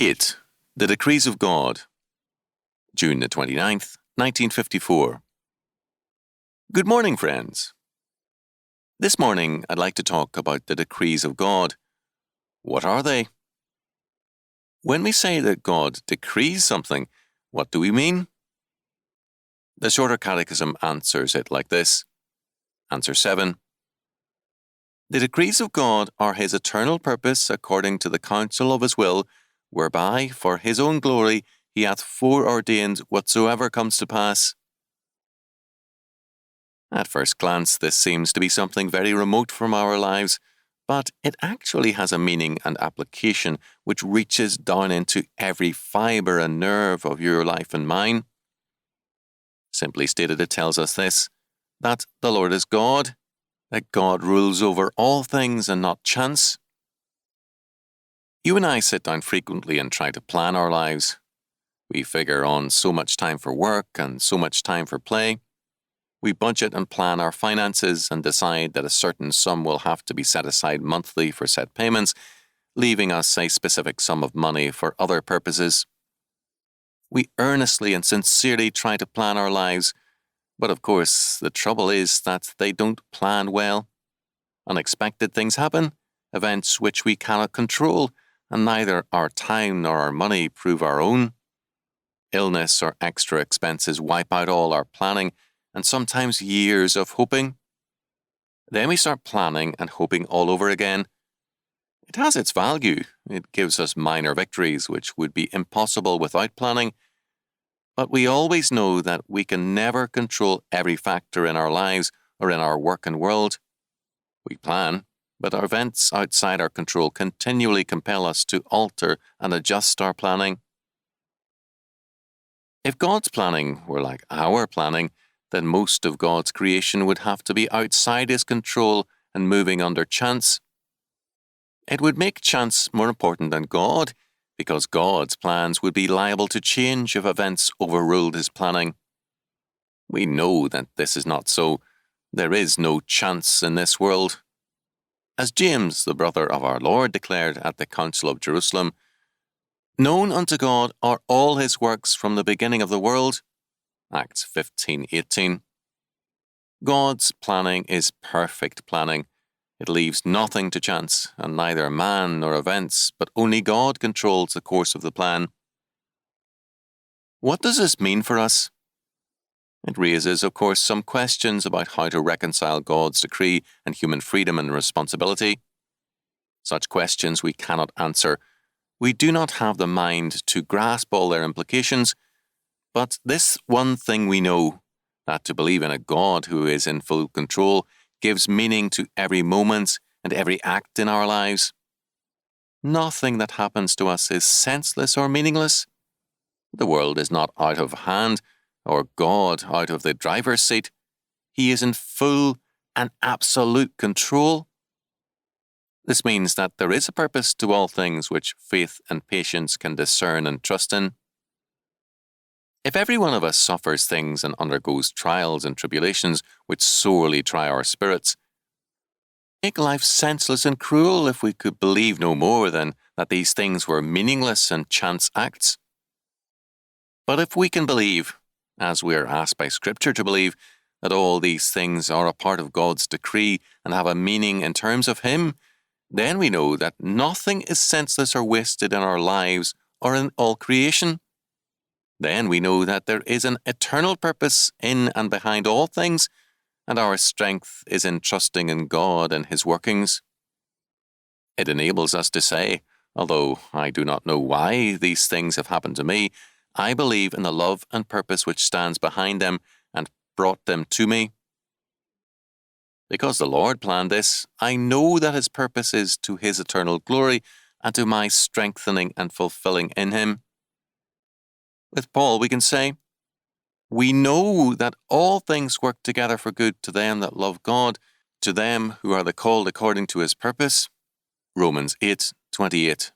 8. The Decrees of God. June the 29th, 1954. Good morning, friends. This morning, I'd like to talk about the decrees of God. What are they? When we say that God decrees something, what do we mean? The Shorter Catechism answers it like this. Answer 7. The decrees of God are His eternal purpose according to the counsel of His will, whereby, for His own glory, He hath foreordained whatsoever comes to pass. At first glance, this seems to be something very remote from our lives, but it actually has a meaning and application which reaches down into every fibre and nerve of your life and mine. Simply stated, it tells us this, that the Lord is God, that God rules over all things and not chance. You and I sit down frequently and try to plan our lives. We figure on so much time for work and so much time for play. We budget and plan our finances and decide that a certain sum will have to be set aside monthly for set payments, leaving us a specific sum of money for other purposes. We earnestly and sincerely try to plan our lives, but of course the trouble is that they don't plan well. Unexpected things happen, events which we cannot control, and neither our time nor our money prove our own. Illness or extra expenses wipe out all our planning, and sometimes years of hoping. Then we start planning and hoping all over again. It has its value. It gives us minor victories which would be impossible without planning. But we always know that we can never control every factor in our lives or in our work and world. We plan, but our events outside our control continually compel us to alter and adjust our planning. If God's planning were like our planning, then most of God's creation would have to be outside His control and moving under chance. It would make chance more important than God, because God's plans would be liable to change if events overruled His planning. We know that this is not so. There is no chance in this world. As James, the brother of our Lord, declared at the Council of Jerusalem, "Known unto God are all His works from the beginning of the world." Acts 15:18. God's planning is perfect planning. It leaves nothing to chance, and neither man nor events, but only God controls the course of the plan. What does this mean for us? It raises, of course, some questions about how to reconcile God's decree and human freedom and responsibility. Such questions we cannot answer. We do not have the mind to grasp all their implications, but this one thing we know, that to believe in a God who is in full control gives meaning to every moment and every act in our lives. Nothing that happens to us is senseless or meaningless. The world is not out of hand, or God out of the driver's seat. He is in full and absolute control. This means that there is a purpose to all things which faith and patience can discern and trust in. If every one of us suffers things and undergoes trials and tribulations which sorely try our spirits, make life senseless and cruel if we could believe no more than that these things were meaningless and chance acts. But if we can believe, as we are asked by Scripture to believe, that all these things are a part of God's decree and have a meaning in terms of Him, then we know that nothing is senseless or wasted in our lives or in all creation. Then we know that there is an eternal purpose in and behind all things, and our strength is in trusting in God and His workings. It enables us to say, although I do not know why these things have happened to me, I believe in the love and purpose which stands behind them and brought them to me. Because the Lord planned this, I know that His purpose is to His eternal glory and to my strengthening and fulfilling in Him. With Paul, we can say, "We know that all things work together for good to them that love God, to them who are the called according to His purpose." Romans 8:28.